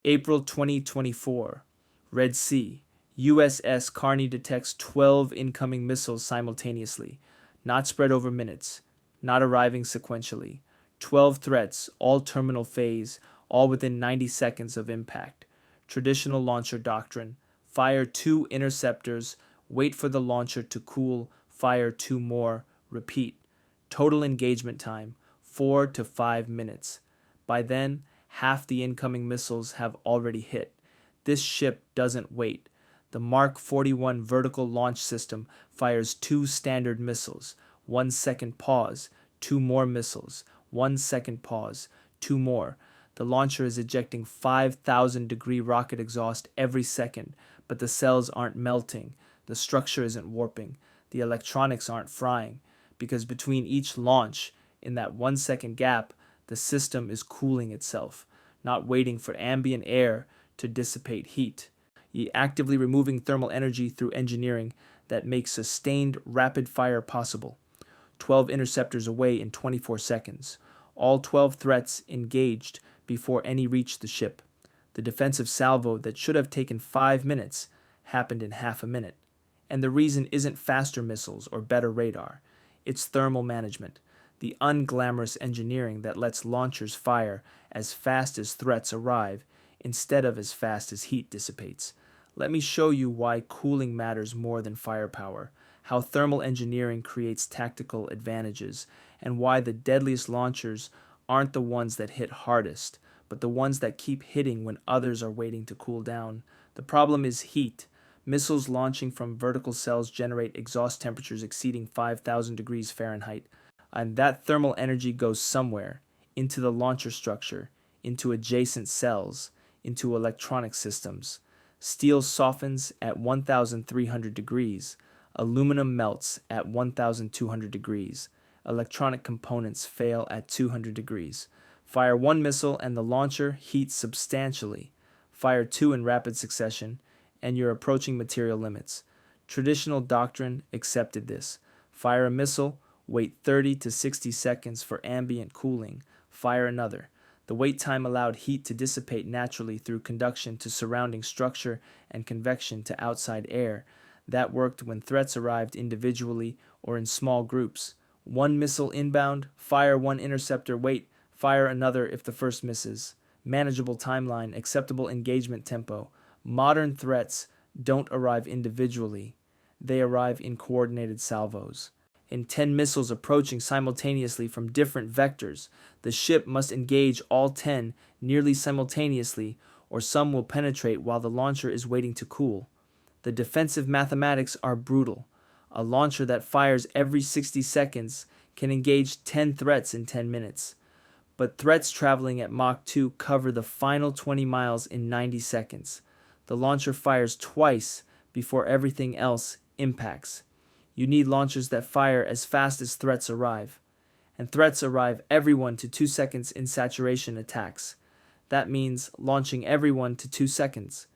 April 2024. Red Sea. USS Carney detects 12 incoming missiles simultaneously, not spread over minutes, not arriving sequentially. 12 threats, all terminal phase, all within 90 seconds of impact. Traditional launcher doctrine. Fire 2 interceptors, wait for the launcher to cool, fire 2 more, repeat. Total engagement time 4 to 5 minutes. By then, half the incoming missiles have already hit. This ship doesn't wait. The Mark 41 vertical launch system fires 2 standard missiles, 1 second pause, 2 more missiles, 1 second pause, 2 more. The launcher is ejecting 5,000-degree rocket exhaust every second, but the cells aren't melting, the structure isn't warping, the electronics aren't frying, because between each launch, in that 1 second gap, the system is cooling itself, not waiting for ambient air to dissipate heat. Actively removing thermal energy through engineering that makes sustained rapid fire possible. 12 interceptors away in 24 seconds. All 12 threats engaged before any reached the ship. The defensive salvo that should have taken 5 minutes happened in half a minute. And the reason isn't faster missiles or better radar. It's thermal management, the unglamorous engineering that lets launchers fire as fast as threats arrive instead of as fast as heat dissipates. Let me show you why cooling matters more than firepower, how thermal engineering creates tactical advantages, and why the deadliest launchers aren't the ones that hit hardest, but the ones that keep hitting when others are waiting to cool down. The problem is heat. Missiles launching from vertical cells generate exhaust temperatures exceeding 5,000 degrees Fahrenheit, and that thermal energy goes somewhere, into the launcher structure, into adjacent cells, into electronic systems. Steel softens at 1,300 degrees. Aluminum melts at 1,200 degrees. Electronic components fail at 200 degrees. Fire 1 missile and the launcher heats substantially. Fire 2 in rapid succession, and you're approaching material limits. Traditional doctrine accepted this. Fire a missile, wait 30 to 60 seconds for ambient cooling. Fire another. The wait time allowed heat to dissipate naturally through conduction to surrounding structure and convection to outside air. That worked when threats arrived individually or in small groups. 1 missile inbound, fire 1 interceptor, wait, fire another if the first misses. Manageable timeline, acceptable engagement tempo. Modern threats don't arrive individually. They arrive in coordinated salvos. In 10 missiles approaching simultaneously from different vectors, the ship must engage all 10 nearly simultaneously, or some will penetrate while the launcher is waiting to cool. The defensive mathematics are brutal. A launcher that fires every 60 seconds can engage 10 threats in 10 minutes. But threats traveling at Mach 2 cover the final 20 miles in 90 seconds. The launcher fires twice before everything else impacts. You need launchers that fire as fast as threats arrive. And threats arrive every 1 to 2 seconds in saturation attacks. That means launching every 1 to 2 seconds,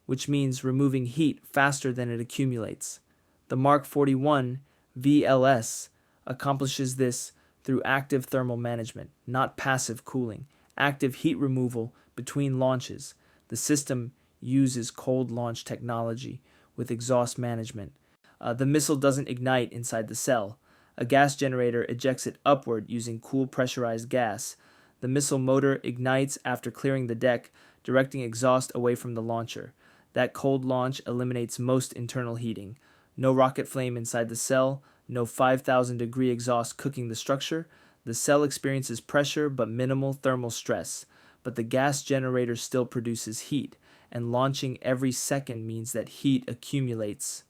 which means removing heat faster than it accumulates. The Mark 41 VLS accomplishes this through active thermal management, not passive cooling, active heat removal between launches. The system uses cold launch technology with exhaust management. The missile doesn't ignite inside the cell. A gas generator ejects it upward using cool pressurized gas. The missile motor ignites after clearing the deck, directing exhaust away from the launcher. That cold launch eliminates most internal heating. No rocket flame inside the cell, no 5,000-degree exhaust cooking the structure. The cell experiences pressure but minimal thermal stress. But the gas generator still produces heat, and launching every second means that heat accumulates.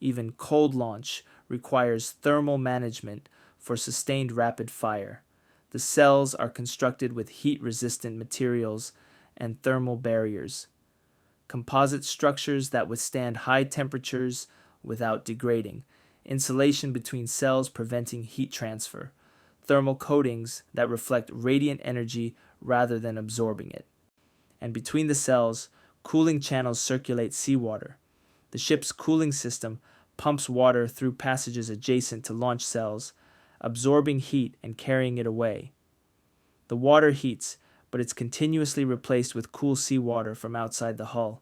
Even cold launch requires thermal management for sustained rapid fire. The cells are constructed with heat-resistant materials and thermal barriers, composite structures that withstand high temperatures without degrading, insulation between cells preventing heat transfer, thermal coatings that reflect radiant energy rather than absorbing it. And between the cells, cooling channels circulate seawater. The ship's cooling system pumps water through passages adjacent to launch cells, absorbing heat and carrying it away. The water heats, but it's continuously replaced with cool seawater from outside the hull.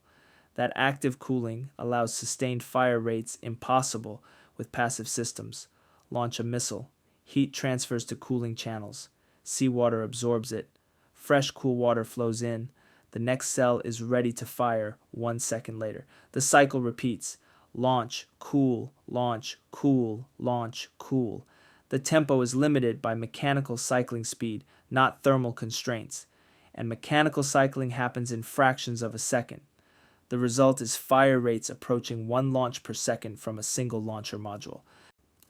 That active cooling allows sustained fire rates impossible with passive systems. Launch a missile. Heat transfers to cooling channels. Seawater absorbs it. Fresh cool water flows in. The next cell is ready to fire 1 second later. The cycle repeats. Launch, cool, launch, cool, launch, cool. The tempo is limited by mechanical cycling speed, not thermal constraints. And mechanical cycling happens in fractions of a second. The result is fire rates approaching 1 launch per second from a single launcher module.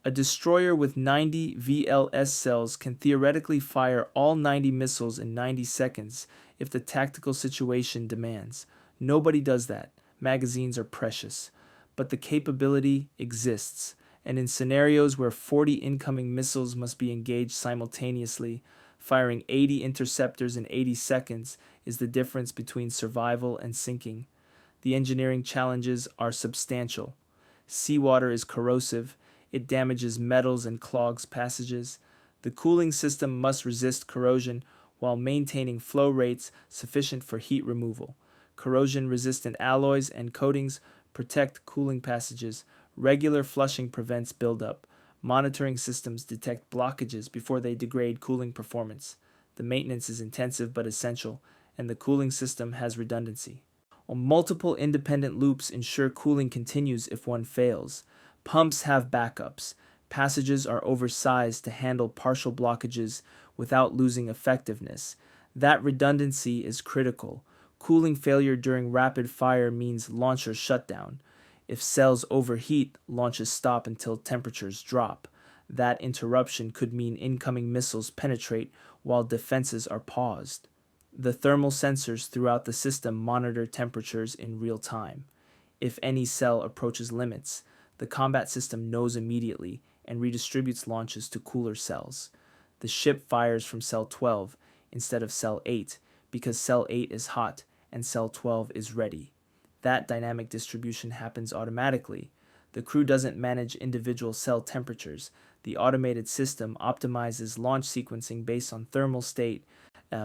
A destroyer with 90 VLS cells can theoretically fire all 90 missiles in 90 seconds if the tactical situation demands. Nobody does that. Magazines are precious. But the capability exists, and in scenarios where 40 incoming missiles must be engaged simultaneously, firing 80 interceptors in 80 seconds is the difference between survival and sinking. The engineering challenges are substantial. Seawater is corrosive. It damages metals and clogs passages. The cooling system must resist corrosion while maintaining flow rates sufficient for heat removal. Corrosion-resistant alloys and coatings protect cooling passages. Regular flushing prevents buildup. Monitoring systems detect blockages before they degrade cooling performance. The maintenance is intensive but essential, and the cooling system has redundancy. Multiple independent loops ensure cooling continues if one fails. Pumps have backups. Passages are oversized to handle partial blockages without losing effectiveness. That redundancy is critical. Cooling failure during rapid fire means launcher shutdown. If cells overheat, launches stop until temperatures drop. That interruption could mean incoming missiles penetrate while defenses are paused. The thermal sensors throughout the system monitor temperatures in real time. If any cell approaches limits, the combat system knows immediately and redistributes launches to cooler cells. The ship fires from cell 12 instead of cell 8 because cell 8 is hot and cell 12 is ready. That dynamic distribution happens automatically. The crew doesn't manage individual cell temperatures. The automated system optimizes launch sequencing based on thermal state,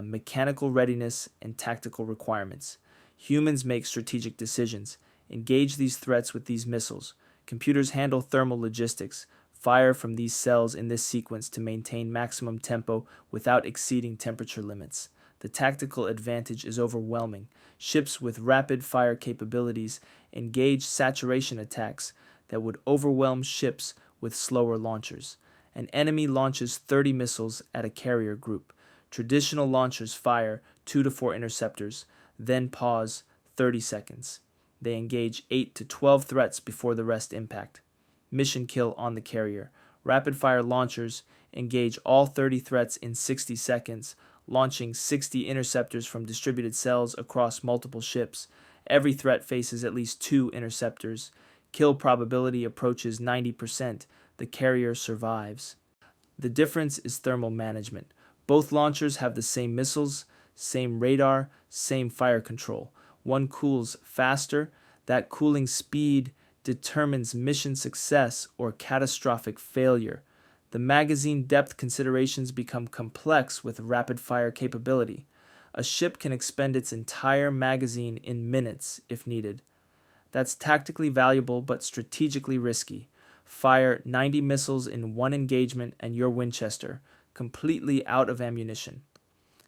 mechanical readiness, and tactical requirements. Humans make strategic decisions. Engage these threats with these missiles. Computers handle thermal logistics. Fire from these cells in this sequence to maintain maximum tempo without exceeding temperature limits. The tactical advantage is overwhelming. Ships with rapid fire capabilities engage saturation attacks that would overwhelm ships with slower launchers. An enemy launches 30 missiles at a carrier group. Traditional launchers fire 2 to 4 interceptors, then pause 30 seconds. They engage 8 to 12 threats before the rest impact. Mission kill on the carrier. Rapid-fire launchers engage all 30 threats in 60 seconds, launching 60 interceptors from distributed cells across multiple ships. Every threat faces at least 2 interceptors. Kill probability approaches 90%. The carrier survives. The difference is thermal management. Both launchers have the same missiles, same radar, same fire control. One cools faster. That cooling speed determines mission success or catastrophic failure. The magazine depth considerations become complex with rapid-fire capability. A ship can expend its entire magazine in minutes if needed. That's tactically valuable but strategically risky. Fire 90 missiles in one engagement and your Winchester, completely out of ammunition.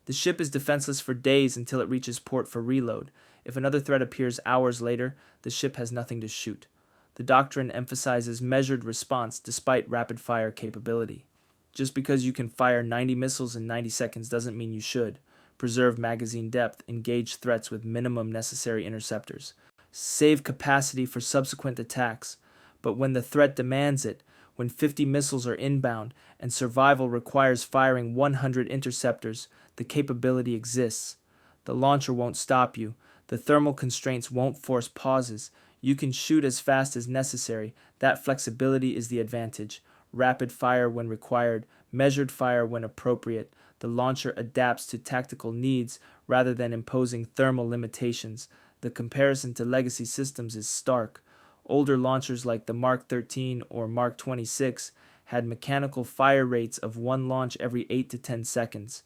The ship is defenseless for days until it reaches port for reload. If another threat appears hours later, the ship has nothing to shoot. The doctrine emphasizes measured response despite rapid-fire capability. Just because you can fire 90 missiles in 90 seconds doesn't mean you should. Preserve magazine depth, engage threats with minimum necessary interceptors. Save capacity for subsequent attacks. But when the threat demands it, when 50 missiles are inbound and survival requires firing 100 interceptors, the capability exists. The launcher won't stop you. The thermal constraints won't force pauses. You can shoot as fast as necessary. That flexibility is the advantage. Rapid fire when required, measured fire when appropriate. The launcher adapts to tactical needs rather than imposing thermal limitations. The comparison to legacy systems is stark. Older launchers like the Mark 13 or Mark 26 had mechanical fire rates of one launch every 8 to 10 seconds.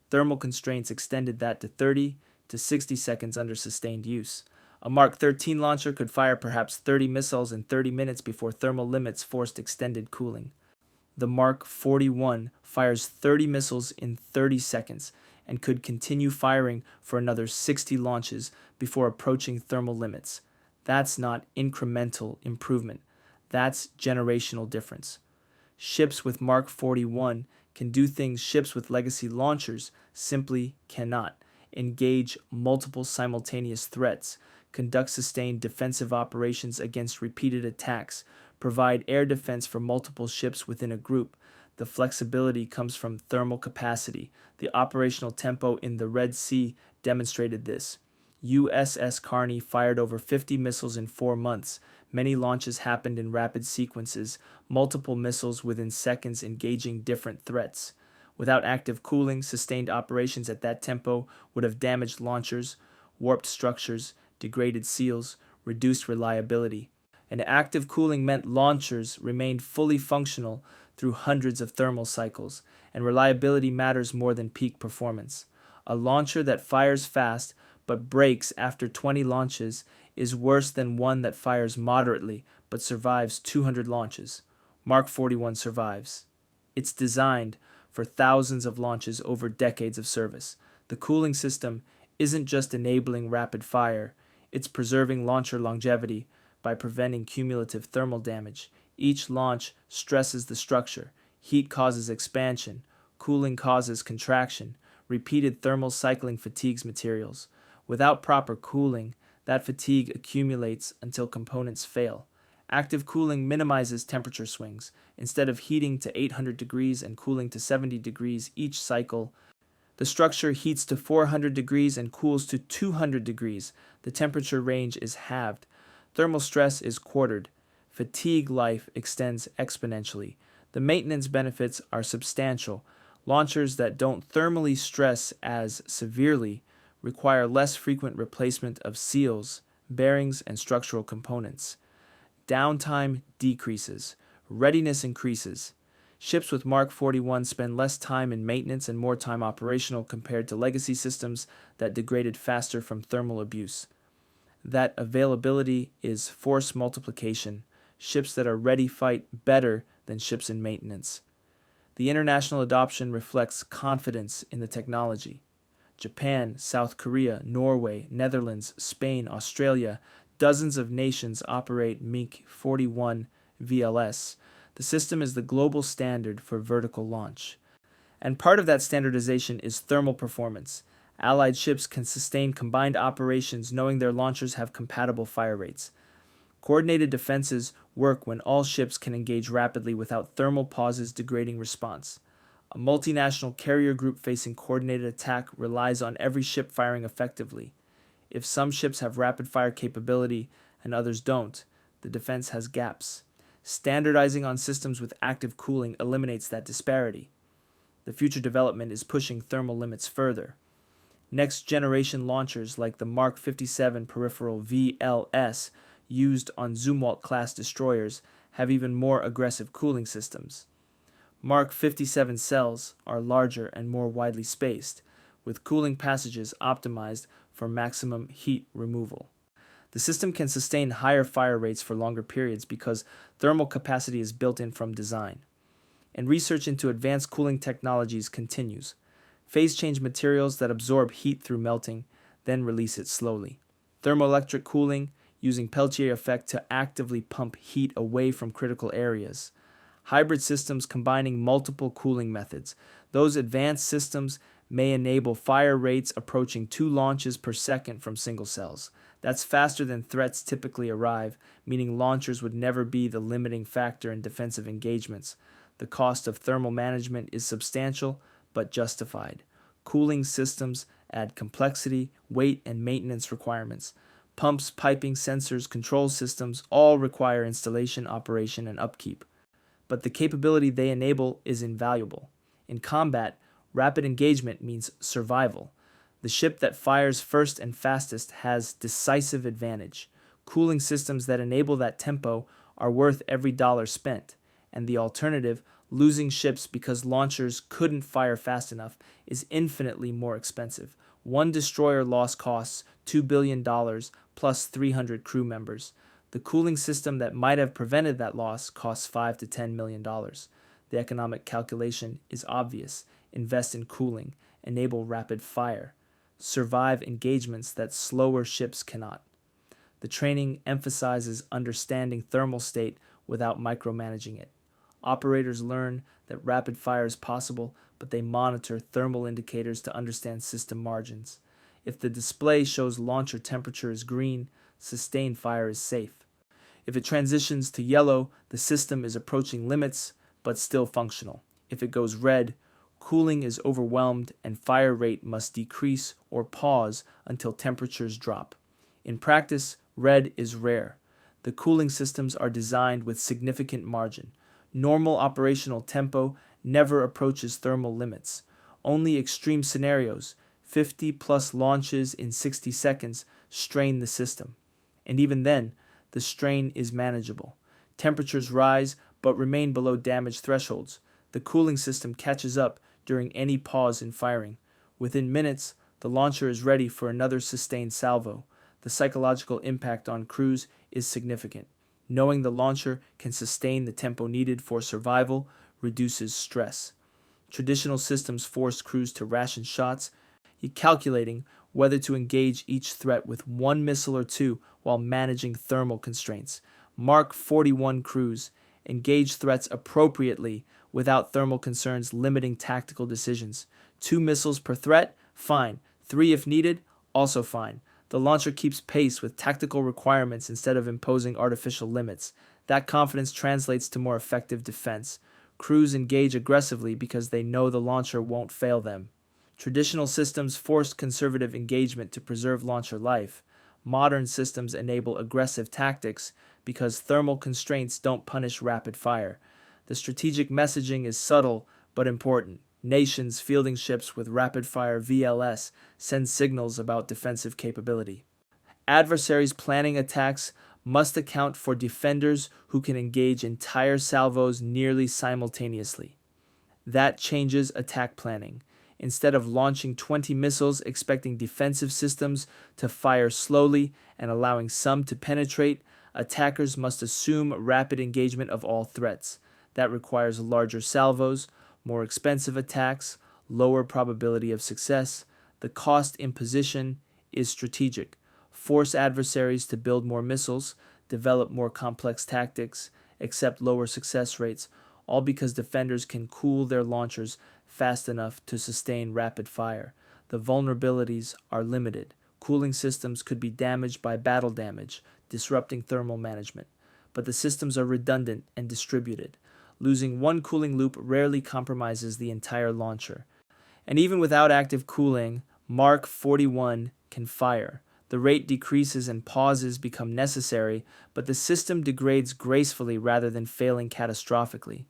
Thermal constraints extended that to 30 to 60 seconds under sustained use. A Mark 13 launcher could fire perhaps 30 missiles in 30 minutes before thermal limits forced extended cooling. The Mark 41 fires 30 missiles in 30 seconds and could continue firing for another 60 launches before approaching thermal limits. That's not incremental improvement. That's generational difference. Ships with Mark 41 can do things ships with legacy launchers simply cannot: engage multiple simultaneous threats, conduct sustained defensive operations against repeated attacks, provide air defense for multiple ships within a group. The flexibility comes from thermal capacity. The operational tempo in the Red Sea demonstrated this. USS Carney fired over 50 missiles in 4 months. Many launches happened in rapid sequences, multiple missiles within seconds engaging different threats. Without active cooling, sustained operations at that tempo would have damaged launchers, warped structures, degraded seals, reduced reliability. And active cooling meant launchers remained fully functional through hundreds of thermal cycles, and reliability matters more than peak performance. A launcher that fires fast but breaks after 20 launches is worse than one that fires moderately but survives 200 launches. Mark 41 survives. It's designed for thousands of launches over decades of service. The cooling system isn't just enabling rapid fire, it's preserving launcher longevity by preventing cumulative thermal damage. Each launch stresses the structure. Heat causes expansion. Cooling causes contraction. Repeated thermal cycling fatigues materials. Without proper cooling, that fatigue accumulates until components fail. Active cooling minimizes temperature swings. Instead of heating to 800 degrees and cooling to 70 degrees each cycle, the structure heats to 400 degrees and cools to 200 degrees. The temperature range is halved. Thermal stress is quartered. Fatigue life extends exponentially. The maintenance benefits are substantial. Launchers that don't thermally stress as severely require less frequent replacement of seals, bearings, and structural components. Downtime decreases. Readiness increases. Ships with Mark 41 spend less time in maintenance and more time operational compared to legacy systems that degraded faster from thermal abuse. That availability is force multiplication. Ships that are ready fight better than ships in maintenance. The international adoption reflects confidence in the technology. Japan, South Korea, Norway, Netherlands, Spain, Australia, dozens of nations operate MiG 41 VLS. The system is the global standard for vertical launch. And part of that standardization is thermal performance. Allied ships can sustain combined operations knowing their launchers have compatible fire rates. Coordinated defenses work when all ships can engage rapidly without thermal pauses degrading response. A multinational carrier group facing coordinated attack relies on every ship firing effectively. If some ships have rapid fire capability and others don't, the defense has gaps. Standardizing on systems with active cooling eliminates that disparity. The future development is pushing thermal limits further. Next generation launchers like the Mark 57 peripheral VLS used on Zumwalt class destroyers have even more aggressive cooling systems. Mark 57 cells are larger and more widely spaced, with cooling passages optimized for maximum heat removal. The system can sustain higher fire rates for longer periods because thermal capacity is built in from design. And research into advanced cooling technologies continues. Phase change materials that absorb heat through melting, then release it slowly. Thermoelectric cooling, using Peltier effect to actively pump heat away from critical areas. Hybrid systems combining multiple cooling methods. Those advanced systems may enable fire rates approaching 2 launches per second from single cells. That's faster than threats typically arrive, meaning launchers would never be the limiting factor in defensive engagements. The cost of thermal management is substantial, but justified. Cooling systems add complexity, weight, and maintenance requirements. Pumps, piping, sensors, control systems all require installation, operation, and upkeep. But the capability they enable is invaluable. In combat, rapid engagement means survival. The ship that fires first and fastest has decisive advantage. Cooling systems that enable that tempo are worth every dollar spent, and the alternative, Losing ships because launchers couldn't fire fast enough is infinitely more expensive. One destroyer loss costs $2 billion plus 300 crew members. The cooling system that might have prevented that loss costs $5 to $10 million. The economic calculation is obvious. Invest in cooling, enable rapid fire, survive engagements that slower ships cannot. The training emphasizes understanding thermal state without micromanaging it. Operators learn that rapid fire is possible, but they monitor thermal indicators to understand system margins. If the display shows launcher temperature is green, sustained fire is safe. If it transitions to yellow, the system is approaching limits, but still functional. If it goes red, cooling is overwhelmed and fire rate must decrease or pause until temperatures drop. In practice, red is rare. The cooling systems are designed with significant margin. Normal operational tempo never approaches thermal limits. Only extreme scenarios, 50 plus launches in 60 seconds, strain the system. And even then, the strain is manageable. Temperatures rise but remain below damage thresholds. The cooling system catches up during any pause in firing. Within minutes, the launcher is ready for another sustained salvo. The psychological impact on crews is significant. Knowing the launcher can sustain the tempo needed for survival reduces stress. Traditional systems force crews to ration shots, calculating whether to engage each threat with one missile or two while managing thermal constraints. Mark 41 crews engage threats appropriately without thermal concerns limiting tactical decisions. 2 missiles per threat? Fine. 3 if needed? Also fine. The launcher keeps pace with tactical requirements instead of imposing artificial limits. That confidence translates to more effective defense. Crews engage aggressively because they know the launcher won't fail them. Traditional systems force conservative engagement to preserve launcher life. Modern systems enable aggressive tactics because thermal constraints don't punish rapid fire. The strategic messaging is subtle but important. Nations fielding ships with rapid-fire VLS send signals about defensive capability. Adversaries planning attacks must account for defenders who can engage entire salvos nearly simultaneously. That changes attack planning. Instead of launching 20 missiles expecting defensive systems to fire slowly and allowing some to penetrate, attackers must assume rapid engagement of all threats. That requires larger salvos, more expensive attacks, lower probability of success. The cost imposition is strategic. Force adversaries to build more missiles, develop more complex tactics, accept lower success rates, all because defenders can cool their launchers fast enough to sustain rapid fire. The vulnerabilities are limited. Cooling systems could be damaged by battle damage, disrupting thermal management. But the systems are redundant and distributed. Losing one cooling loop rarely compromises the entire launcher. And even without active cooling, Mark 41 can fire. The rate decreases and pauses become necessary, but the system degrades gracefully rather than failing catastrophically.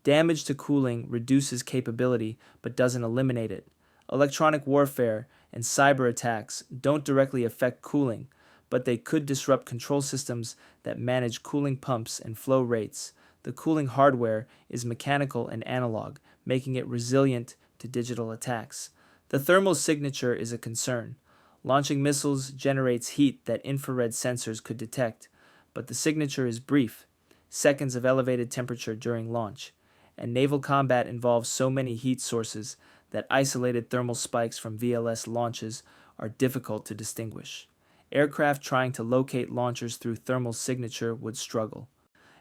Damage to cooling reduces capability but doesn't eliminate it. Electronic warfare and cyber attacks don't directly affect cooling, but they could disrupt control systems that manage cooling pumps and flow rates. The cooling hardware is mechanical and analog, making it resilient to digital attacks. The thermal signature is a concern. Launching missiles generates heat that infrared sensors could detect, but the signature is brief, seconds of elevated temperature during launch. And naval combat involves so many heat sources that isolated thermal spikes from VLS launches are difficult to distinguish. Aircraft trying to locate launchers through thermal signature would struggle.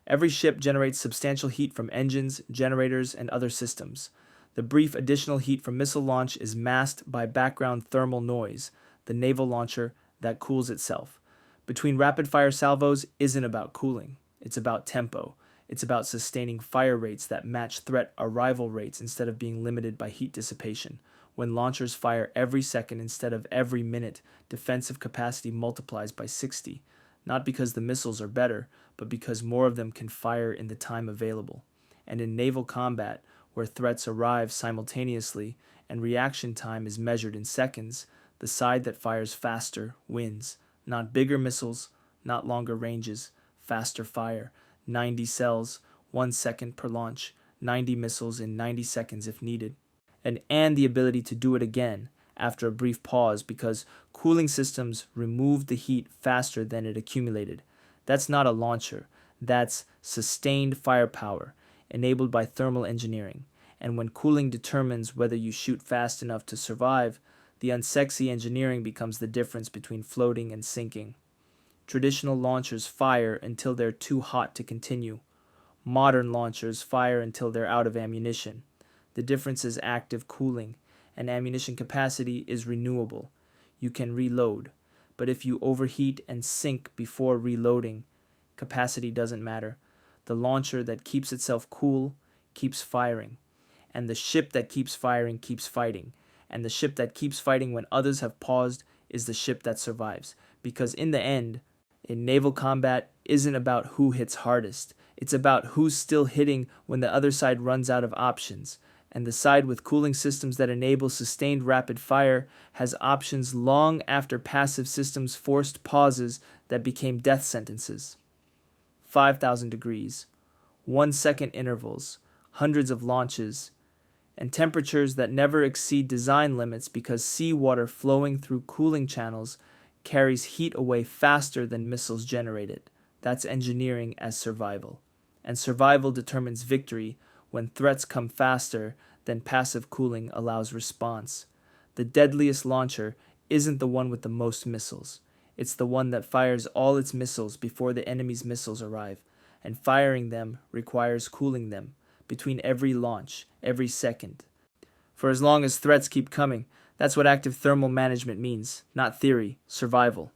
Every ship generates substantial heat from engines, generators, and other systems. The brief additional heat from missile launch is masked by background thermal noise, the naval launcher that cools itself. Between rapid-fire salvos isn't about cooling. It's about tempo. It's about sustaining fire rates that match threat arrival rates instead of being limited by heat dissipation. When launchers fire every second instead of every minute, defensive capacity multiplies by 60. Not because the missiles are better, but because more of them can fire in the time available. And in naval combat, where threats arrive simultaneously and reaction time is measured in seconds, the side that fires faster wins. Not bigger missiles, not longer ranges, faster fire, 90 cells, 1 second per launch, 90 missiles in 90 seconds if needed, and the ability to do it again after a brief pause because cooling systems removed the heat faster than it accumulated. That's not a launcher, that's sustained firepower enabled by thermal engineering. And when cooling determines whether you shoot fast enough to survive, the unsexy engineering becomes the difference between floating and sinking. Traditional launchers fire until they're too hot to continue. Modern launchers fire until they're out of ammunition. The difference is active cooling, and ammunition capacity is renewable. You can reload, but if you overheat and sink before reloading, capacity doesn't matter. The launcher that keeps itself cool keeps firing, and the ship that keeps firing keeps fighting, and the ship that keeps fighting when others have paused is the ship that survives, because in the end, in naval combat isn't about who hits hardest. It's about who's still hitting when the other side runs out of options. And the side with cooling systems that enable sustained rapid fire has options long after passive systems forced pauses that became death sentences. 5,000 degrees, 1 second intervals, hundreds of launches, and temperatures that never exceed design limits because seawater flowing through cooling channels carries heat away faster than missiles generate it. That's engineering as survival. And survival determines victory when threats come faster than passive cooling allows response. The deadliest launcher isn't the one with the most missiles. It's the one that fires all its missiles before the enemy's missiles arrive, and firing them requires cooling them between every launch, every second. For as long as threats keep coming, that's what active thermal management means, not theory, survival.